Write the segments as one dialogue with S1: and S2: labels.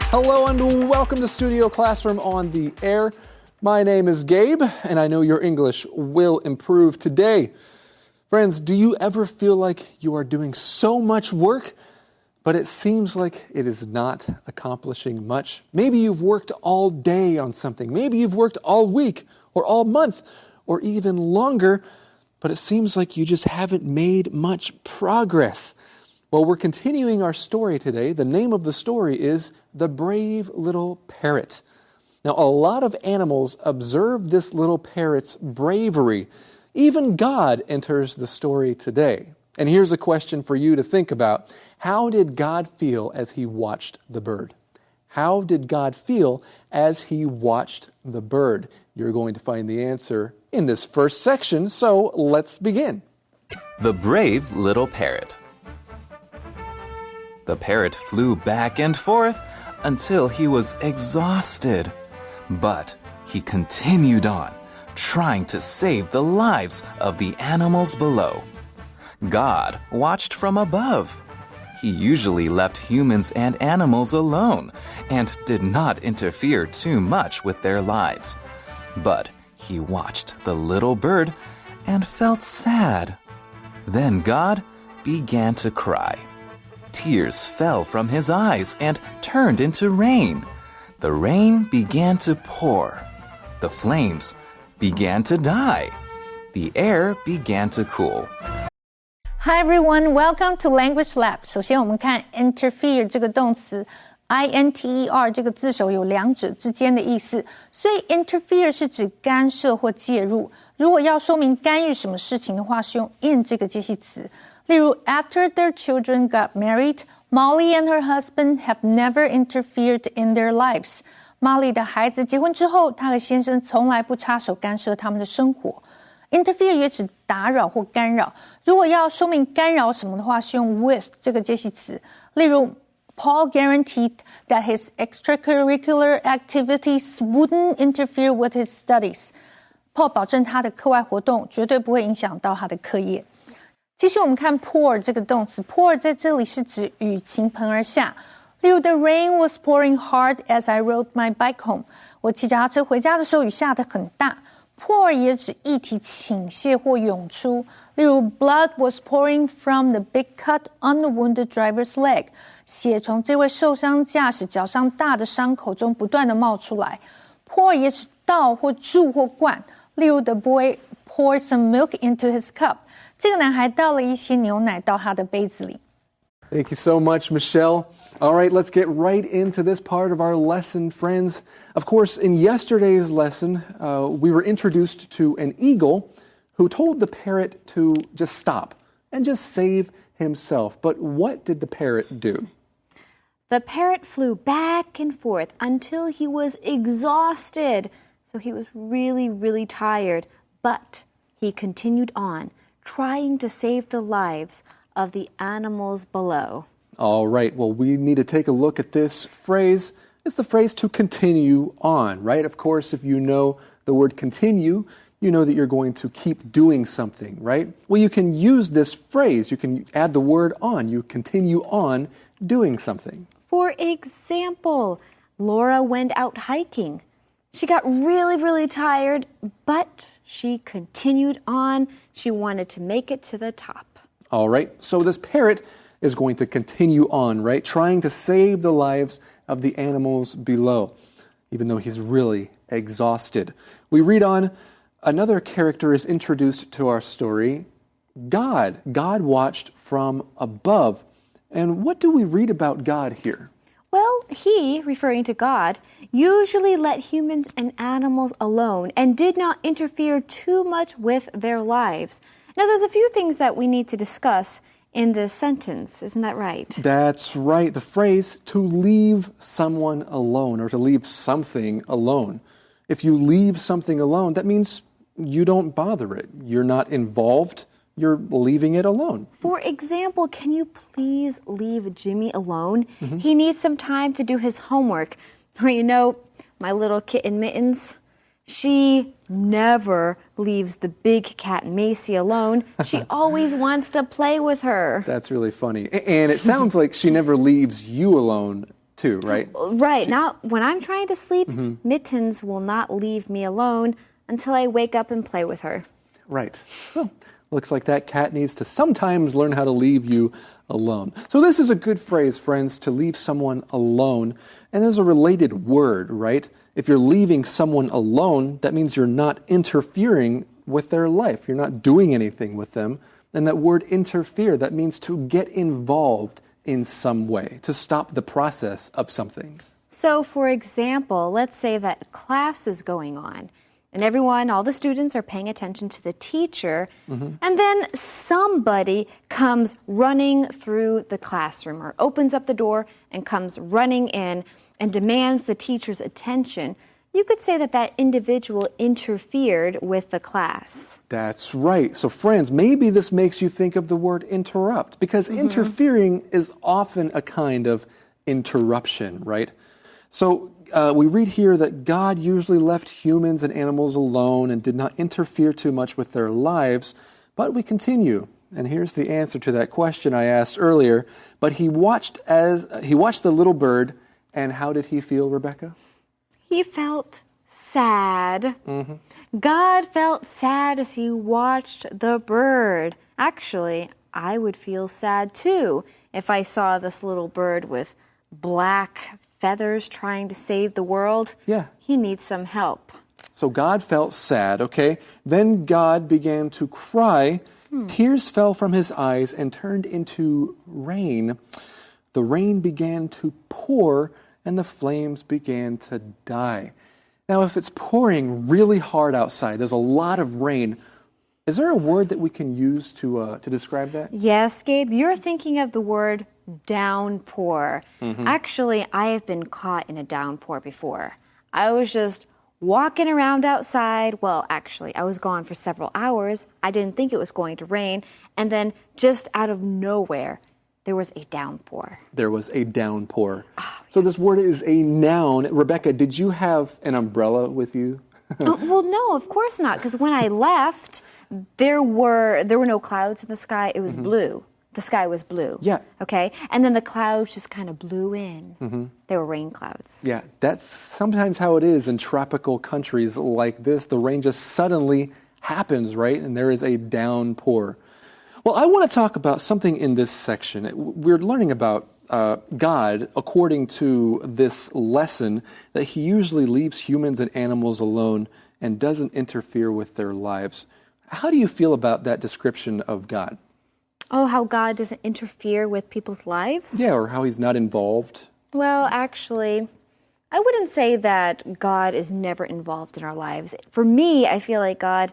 S1: Hello and welcome to Studio Classroom on the Air. My name is Gabe, and I know your English will improve today. Friends, do you ever feel like you are doing so much work, but it seems like it is not accomplishing much? Maybe you've worked all day on something. Maybe you've worked all week or all month or even longer, but it seems like you just haven't made much progress. Well, we're continuing our story today. The name of the story is The Brave Little Parrot. Now, a lot of animals observe this little parrot's bravery. Even God enters the story today. And here's a question for you to think about. How did God feel as he watched the bird? How did God feel as he watched the bird? You're going to find the answer in this first section, so let's begin.
S2: The Brave Little Parrot. The parrot flew back and forth until he was exhausted. But he continued on, trying to save the lives of the animals below. God watched from above. He usually left humans and animals alone and did not interfere too much with their lives. But he watched the little bird and felt sad. Then God began to cry. Tears fell from his eyes and turned into rain. The rain began to pour. The flames began to die. The air began to cool.
S3: Hi everyone, welcome to Language Lab. 首先我们看 interfere 这个动词 ，I-N-T-E-R 这个字首有两者之间的意思，所以 interfere 是指干涉或介入。如果要说明干预什么事情的话，是用 in 这个介系词。例如 After their children got married, Molly and her husband have never interfered in their lives. Molly 的孩子结婚之后，她和先生从来不插手干涉他们的生活。Interfere 也指打扰或干扰。如果要说明干扰什么的话，是用 with 这个介系词。例如 Paul guaranteed that his extracurricular activities wouldn't interfere with his studies. Paul 保证他的课外活动绝对不会影响到他的课业。继续我们看 pour 这个动词 pour 在这里是指雨倾盆而下。例如 The rain was pouring hard as I rode my bike home. 我骑脚踏车回家的时候雨下得很大。pour 也指液体倾泻或涌出。例如 Blood was pouring from the big cut on the wounded driver's leg. 血从这位受伤驾驶脚上大的伤口中不断地冒出来。pour 也指倒或注或灌。例如 The boy poured some milk into his cup. 这个男孩倒了一些牛奶到他的杯子里。
S1: Thank you so much, Michelle. All right, let's get right into this part of our lesson, friends. Of course, in yesterday's lesson, we were introduced to an eagle who told the parrot to just stop and just save himself. But what did the parrot do?
S4: The parrot flew back and forth until he was exhausted. So he was really, really tired. But he continued on, trying to save the lives of the animals below.
S1: All right, well, we need to take a look at this phrase. It's the phrase to continue on, right? Of course, if you know the word continue, you know that you're going to keep doing something, right? Well, you can use this phrase. You can add the word on. You continue on doing something.
S4: For example, Laura went out hiking. She got really, really tired, but she continued on. She wanted to make it to the top.
S1: All right, so this parrot is going to continue on, right? Trying to save the lives of the animals below, even though he's really exhausted. We read on, another character is introduced to our story, God. God watched from above. And what do we read about God here?
S4: Well, he, referring to God, usually let humans and animals alone and did not interfere too much with their lives. Now, there's a few things that we need to discuss in this sentence. Isn't that right?
S1: That's right. The phrase to leave someone alone or to leave something alone. If you leave something alone, that means you don't bother it. You're not involved. You're leaving it alone.
S4: For example, can you please leave Jimmy alone? He needs some time to do his homework. Or, you know, my little kitten Mittens, she never leaves the big cat Macy alone. She always wants to play with her.
S1: That's really funny. And it sounds like she never leaves you alone too, right?
S4: Right. Now, when I'm trying to sleep, Mittens will not leave me alone until I wake up and play with her.
S1: Right. Well, looks like that cat needs to sometimes learn how to leave you alone. So this is a good phrase, friends, to leave someone alone. And there's a related word, right? If you're leaving someone alone, that means you're not interfering with their life. You're not doing anything with them. And that word interfere, that means to get involved in some way, to stop the process of something.
S4: So, for example, let's say that class is going on. And everyone, all the students are paying attention to the teacher. And then somebody comes running through the classroom or opens up the door and comes running in and demands the teacher's attention. You could say that that individual interfered with the class.
S1: That's right. So friends, maybe this makes you think of the word interrupt, because interfering is often a kind of interruption, right? So we read here that God usually left humans and animals alone and did not interfere too much with their lives. But we continue, and here's the answer to that question I asked earlier. But he watched the little bird, and how did he feel, Rebecca?
S4: He felt sad. God felt sad as he watched the bird. Actually, I would feel sad too if I saw this little bird with black feathers trying to save the world.
S1: Yeah.
S4: He needs some help.
S1: So God felt sad, okay? Then God began to cry. Tears fell from his eyes and turned into rain. The rain began to pour, and the flames began to die. Now, if it's pouring really hard outside, there's a lot of rain, is there a word that we can use to describe that?
S4: Yes, Gabe, you're thinking of the word downpour. Actually, I have been caught in a downpour before. I was just walking around outside. Well, actually, I was gone for several hours. I didn't think it was going to rain. And then just out of nowhere, there was a downpour.
S1: There was a downpour. So this word is a noun. Rebecca, did you have an umbrella with you?
S4: Well, no, of course not. Because when I left, there were no clouds in the sky. It was blue. The sky was blue.
S1: Yeah.
S4: Okay? And then the clouds just kind of blew in. They were rain clouds.
S1: Yeah, that's sometimes how it is in tropical countries like this. The rain just suddenly happens, right? And there is a downpour. Well, I want to talk about something in this section. We're learning about God, according to this lesson, that he usually leaves humans and animals alone and doesn't interfere with their lives. How do you feel about that description of God?
S4: Oh, how God doesn't interfere with people's lives?
S1: Yeah, or how he's not involved.
S4: Well, actually, I wouldn't say that God is never involved in our lives. For me, I feel like God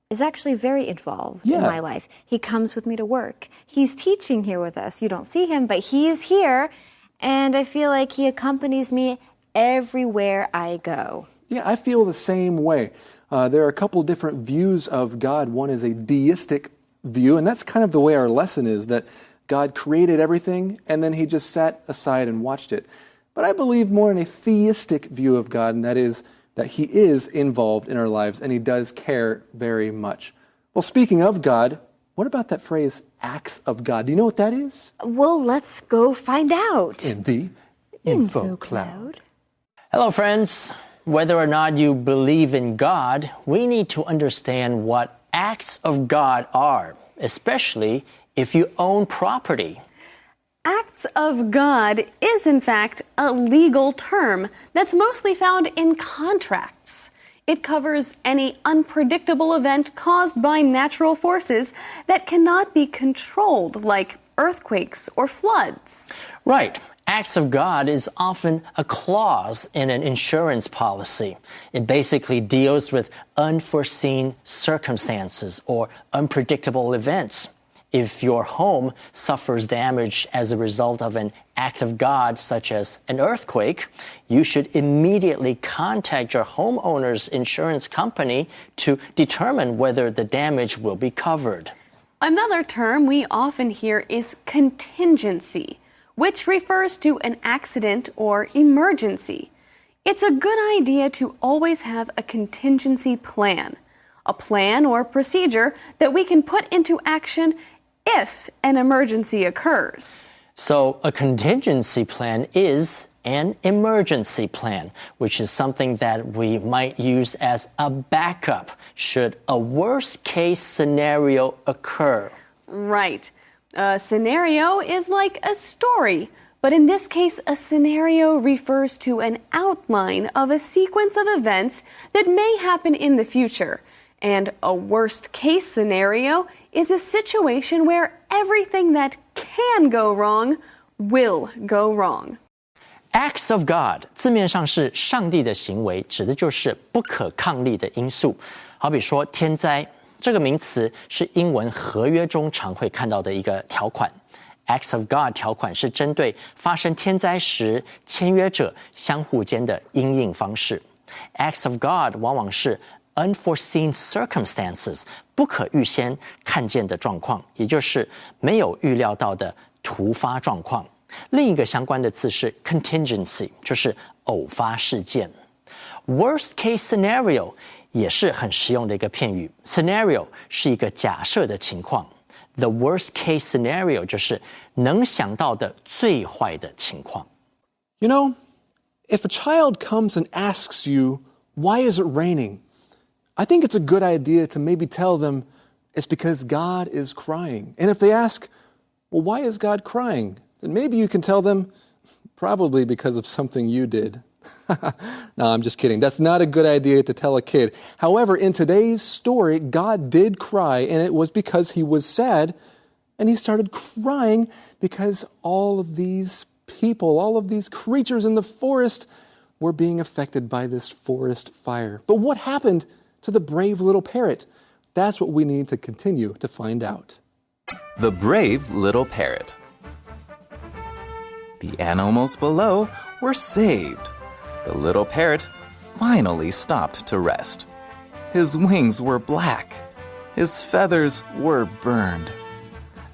S4: is actually very involved in my life. He comes with me to work. He's teaching here with us. You don't see him, but he's here. And I feel like he accompanies me everywhere I go.
S1: Yeah, I feel the same way. There are a couple different views of God. One is a deistic view, and that's kind of the way our lesson is, that God created everything and then he just sat aside and watched it. But I believe more in a theistic view of God, and that is that he is involved in our lives and he does care very much. Well, speaking of God, what about that phrase, acts of God? Do you know what that is?
S4: Well, let's go find out.
S1: In the Info Cloud.
S5: Hello, friends. Whether or not you believe in God, we need to understand what acts of God are, especially if you own property.
S6: Acts of God is, in fact, a legal term that's mostly found in contracts. It covers any unpredictable event caused by natural forces that cannot be controlled, like earthquakes or floods.
S5: Right. Acts of God is often a clause in an insurance policy. It basically deals with unforeseen circumstances or unpredictable events. If your home suffers damage as a result of an act of God, such as an earthquake, you should immediately contact your homeowner's insurance company to determine whether the damage will be covered.
S6: Another term we often hear is contingency, which refers to an accident or emergency. It's a good idea to always have a contingency plan, a plan or procedure that we can put into action if an emergency occurs.
S5: So a contingency plan is an emergency plan, which is something that we might use as a backup should a worst case scenario occur.
S6: Right. A scenario is like a story, but in this case, a scenario refers to an outline of a sequence of events that may happen in the future. And a worst case scenario is a situation where everything that can go wrong will go wrong.
S5: Acts of God 字面上是上帝的行为，指的就是不可抗力的因素。好比说天灾这个名词是英文合约中常会看到的一个条款。Acts of God 条款是针对发生天灾时签约者相互间的因应方式。Acts of God 往往是unforeseen circumstances 不可预先看见的状况，也就是没有预料到的突发状况。另一个相关的字是 contingency， 就是偶发事件。Worst case scenario 也是很实用的一个片语。Scenario 是一个假设的情况。The worst case scenario 就是能想到的最坏的情况。
S1: You know, if a child comes and asks you, why is it raining? I think it's a good idea to maybe tell them it's because God is crying. And if they ask, well, why is God crying? Then maybe you can tell them, probably because of something you did. No, I'm just kidding. That's not a good idea to tell a kid. However, in today's story, God did cry, and it was because he was sad, and he started crying because all of these people, all of these creatures in the forest were being affected by this forest fire. But what happened to the brave little parrot? That's what we need to continue to find out.
S2: The brave little parrot. The animals below were saved. The little parrot finally stopped to rest. His wings were black. His feathers were burned.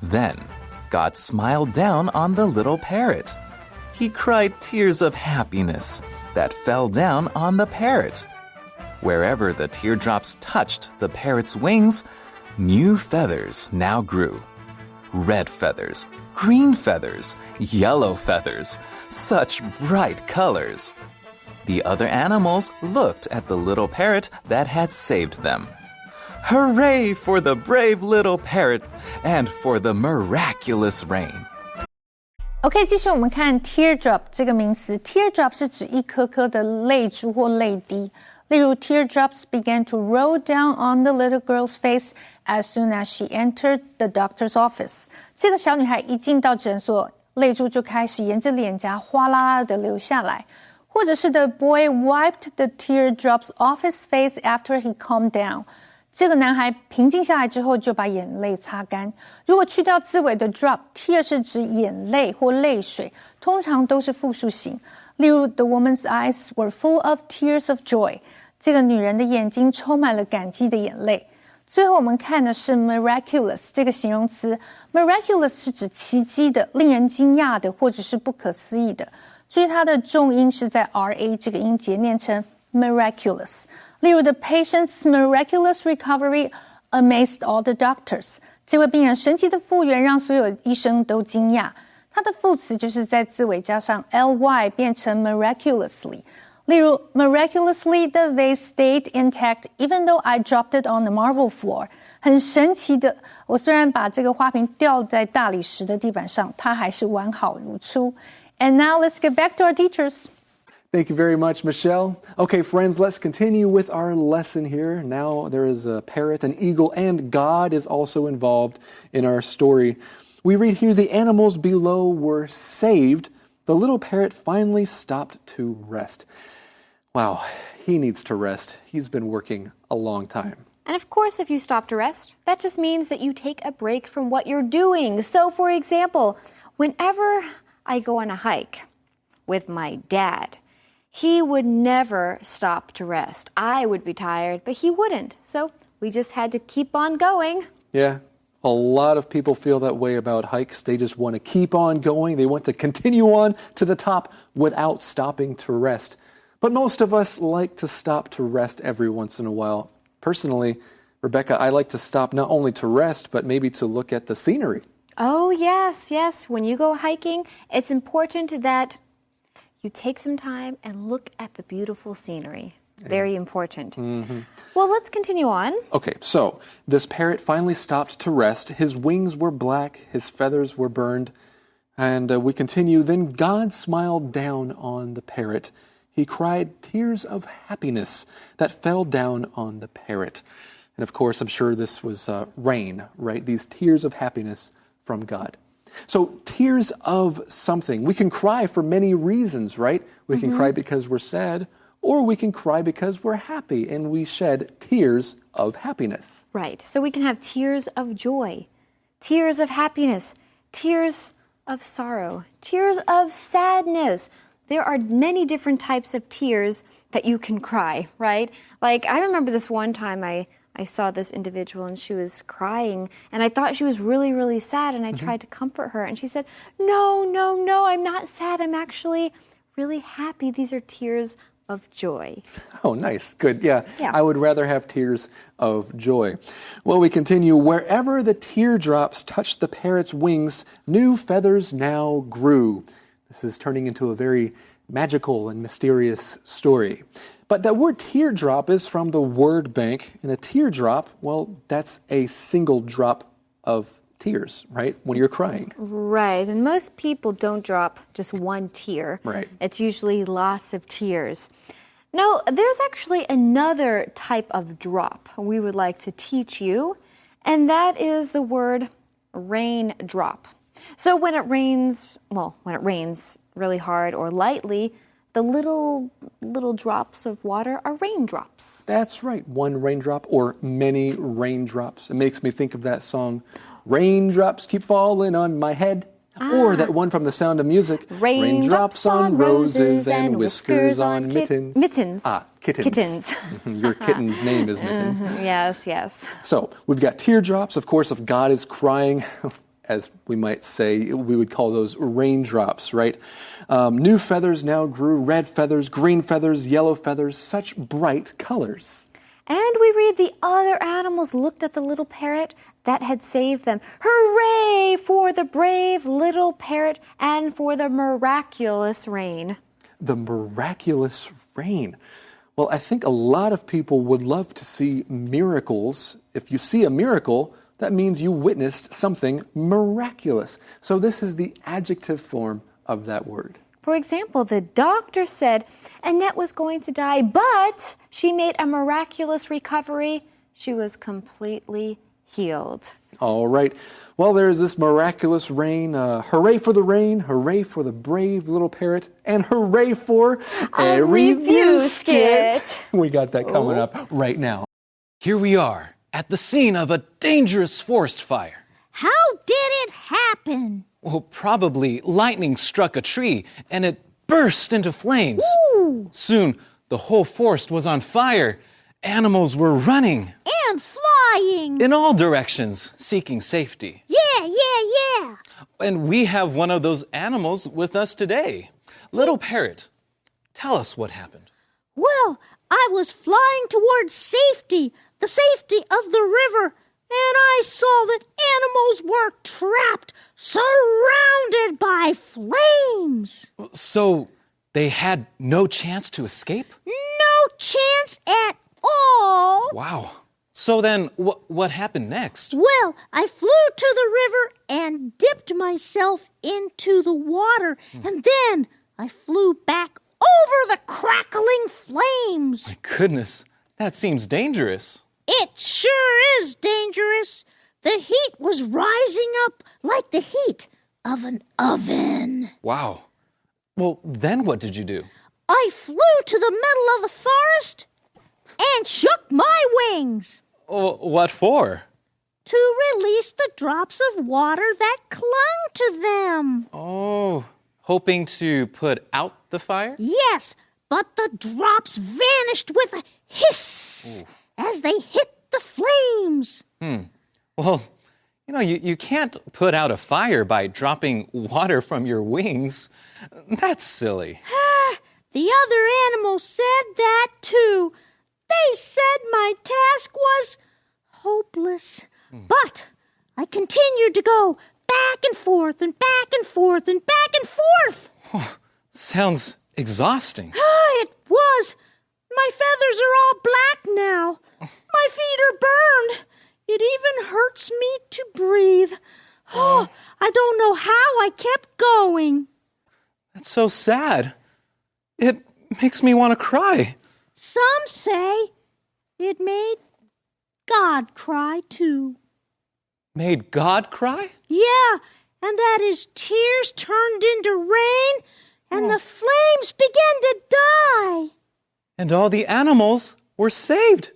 S2: Then God smiled down on the little parrot. He cried tears of happiness that fell down on the parrot. Wherever the teardrops touched the parrot's wings, new feathers now grew. Red feathers, green feathers, yellow feathers, such bright colors. The other animals looked at the little parrot that had saved them. Hooray for the brave little parrot and for the miraculous rain.
S3: OK， 继续我们看 teardrop 这个名词。teardrop 是指一颗颗的泪珠或泪滴。例如 teardrops began to roll down on the little girl's face as soon as she entered the doctor's office. 这个小女孩一进到诊所，泪珠就开始沿着脸颊哗啦啦的流下来。或者是 the boy wiped the teardrops off his face after he calmed down. 这个男孩平静下来之后就把眼泪擦干。如果去掉字尾的 drop， tear 是指眼泪或泪水，通常都是复数形。例如 the woman's eyes were full of tears of joy. 这个女人的眼睛充满了感激的眼泪。最后我们看的是 miraculous 这个形容词。miraculous 是指奇迹的、令人惊讶的或者是不可思议的。注意它的重音是在 RA 这个音节，念成 miraculous。例如 the patient's miraculous recovery amazed all the doctors. 这位病人神奇的复原让所有医生都惊讶。它的副词就是在字尾加上 ly 变成 miraculously。例如 miraculously the vase stayed intact even though I dropped it on the marble floor. 很神奇的，我虽然把这个花瓶掉在大理石的地板上，它还是完好如初。And now let's get back to our teachers.
S1: Thank you very much, Michelle. Okay, friends, let's continue with our lesson here. Now there is a parrot, an eagle, and God is also involved in our story. We read here, the animals below were saved. The little parrot finally stopped to rest. Wow, he needs to rest. He's been working a long time.
S4: And of course, if you stop to rest, that just means that you take a break from what you're doing. So, for example, whenever I go on a hike with my dad, he would never stop to rest. I would be tired, but he wouldn't. So we just had to keep on going.
S1: Yeah, a lot of people feel that way about hikes. They just want to keep on going. They want to continue on to the top without stopping to rest. But most of us like to stop to rest every once in a while. Personally, Rebecca, I like to stop not only to rest, but maybe to look at the scenery.
S4: Oh, yes, yes. When you go hiking, it's important that you take some time and look at the beautiful scenery. Very important. Well, let's continue on.
S1: Okay, so this parrot finally stopped to rest. His wings were black, his feathers were burned. And we continue. Then God smiled down on the parrot. He cried tears of happiness that fell down on the parrot. And of course, I'm sure this was rain, right? These tears of happiness from God. So tears of something. We can cry for many reasons, right? We can cry because we're sad, or we can cry because we're happy and we shed tears of happiness.
S4: Right. So we can have tears of joy, tears of happiness, tears of sorrow, tears of sadness. There are many different types of tears that you can cry, right? Like, I remember this one time I saw this individual and she was crying and I thought she was really, really sad and I tried to comfort her and she said, no, I'm not sad. I'm actually really happy. These are tears of joy.
S1: Oh, nice. Good. Yeah.
S4: Yeah.
S1: I would rather have tears of joy. Well, we continue. Wherever the teardrops touched the parrot's wings, new feathers now grew. This is turning into a very magical and mysterious story. But that word teardrop is from the word bank, and a teardrop, well, that's a single drop of tears, right? When you're crying.
S4: Right. And most people don't drop just one tear.
S1: Right.
S4: It's usually lots of tears. Now, there's actually another type of drop we would like to teach you, and that is the word raindrop. So when it rains really hard or lightly, the little drops of water are raindrops.
S1: That's right. One raindrop or many raindrops. It makes me think of that song, Raindrops Keep Falling on My Head. Or that one from The Sound of Music, Raindrops on roses and whiskers on mittens.
S4: Mittens.
S1: Kittens. Your kitten's name is Mittens.
S4: Yes.
S1: So we've got teardrops. Of course, if God is crying, as we might say, we would call those raindrops, right? New feathers now grew, red feathers, green feathers, yellow feathers, such bright colors.
S4: And we read the other animals looked at the little parrot that had saved them. Hooray for the brave little parrot and for the miraculous rain.
S1: The miraculous rain. Well, I think a lot of people would love to see miracles. If you see a miracle, that means you witnessed something miraculous. So this is the adjective form of that word.
S4: For example, the doctor said Annette was going to die, but she made a miraculous recovery. She was completely healed.
S1: All right. Well, there's this miraculous rain. Hooray for the rain. Hooray for the brave little parrot. And hooray for
S4: a review skit.
S1: We got that coming up right now.
S2: Here we are at the scene of a dangerous forest fire.
S7: How did it happen?
S2: Well, probably lightning struck a tree and it burst into flames.
S7: Ooh.
S2: Soon, the whole forest was on fire. Animals were running
S7: And flying.
S2: in all directions, seeking safety.
S7: Yeah.
S2: And we have one of those animals with us today. Little Parrot, tell us what happened.
S7: Well, I was flying towards safety, the safety of the river, and I saw that animals were trapped, surrounded by flames.
S2: So they had no chance to escape?
S7: No chance at all.
S2: Wow. So then what happened next?
S7: Well, I flew to the river and dipped myself into the water, and then I flew back over the crackling flames.
S2: My goodness, that seems dangerous.
S7: It sure is dangerous. The heat was rising up like the heat of an oven.
S2: Wow. Well, then what did you do?
S7: I flew to the middle of the forest and shook my wings
S2: What for?
S7: to release the drops of water that clung to them.
S2: Oh, hoping to put out the fire?
S7: Yes, but the drops vanished with a hiss as they hit the flames.
S2: Well, you can't put out a fire by dropping water from your wings. That's silly.
S7: The other animals said that too. They said my task was hopeless. But I continued to go back and forth and back and forth and back and forth.
S2: Sounds
S1: exhausting.
S7: It was. My feathers are all black now. My feet are burned. It even hurts me to breathe. Oh, I don't know how I kept going.
S1: That's so sad. It makes me want to cry.
S7: Some say it made God cry too.
S1: Made God cry?
S7: Yeah, and that his tears turned into rain and the flames began to die.
S1: And all the animals were saved.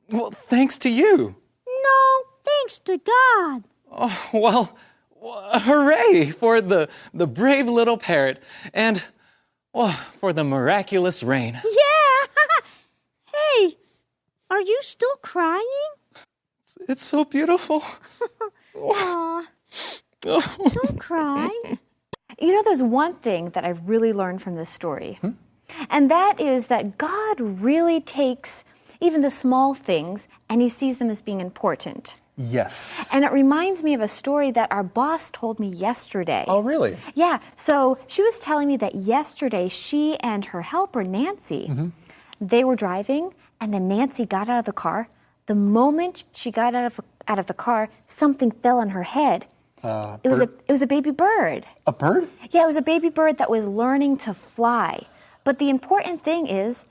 S1: Well, thanks to you.
S7: No, thanks to God.
S1: Oh, well, hooray for the brave little parrot and for the miraculous rain.
S7: Yeah. Hey, are you still crying?
S1: It's so beautiful.
S7: Aw, don't cry.
S4: You know, there's one thing that I've really learned from this story, and that is that God really takes even the small things and he sees them as being important.
S1: Yes.
S4: And it reminds me of a story that our boss told me yesterday.
S1: Oh, really?
S4: Yeah, so she was telling me that yesterday she and her helper, Nancy, they were driving, and then Nancy got out of the car. The moment she got out of the car, something fell on her head. It was a baby bird.
S1: A bird?
S4: Yeah, it was a baby bird that was learning to fly. But the important thing is,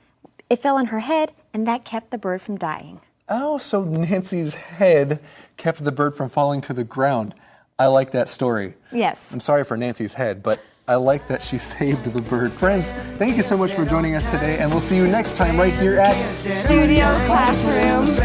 S4: it fell on her head, and that kept the bird from dying.
S1: Oh, so Nancy's head kept the bird from falling to the ground. I like that story.
S4: Yes.
S1: I'm sorry for Nancy's head, but I like that she saved the bird. Friends, thank you so much for joining us today, and we'll see you next time right here at
S4: Studio Classroom.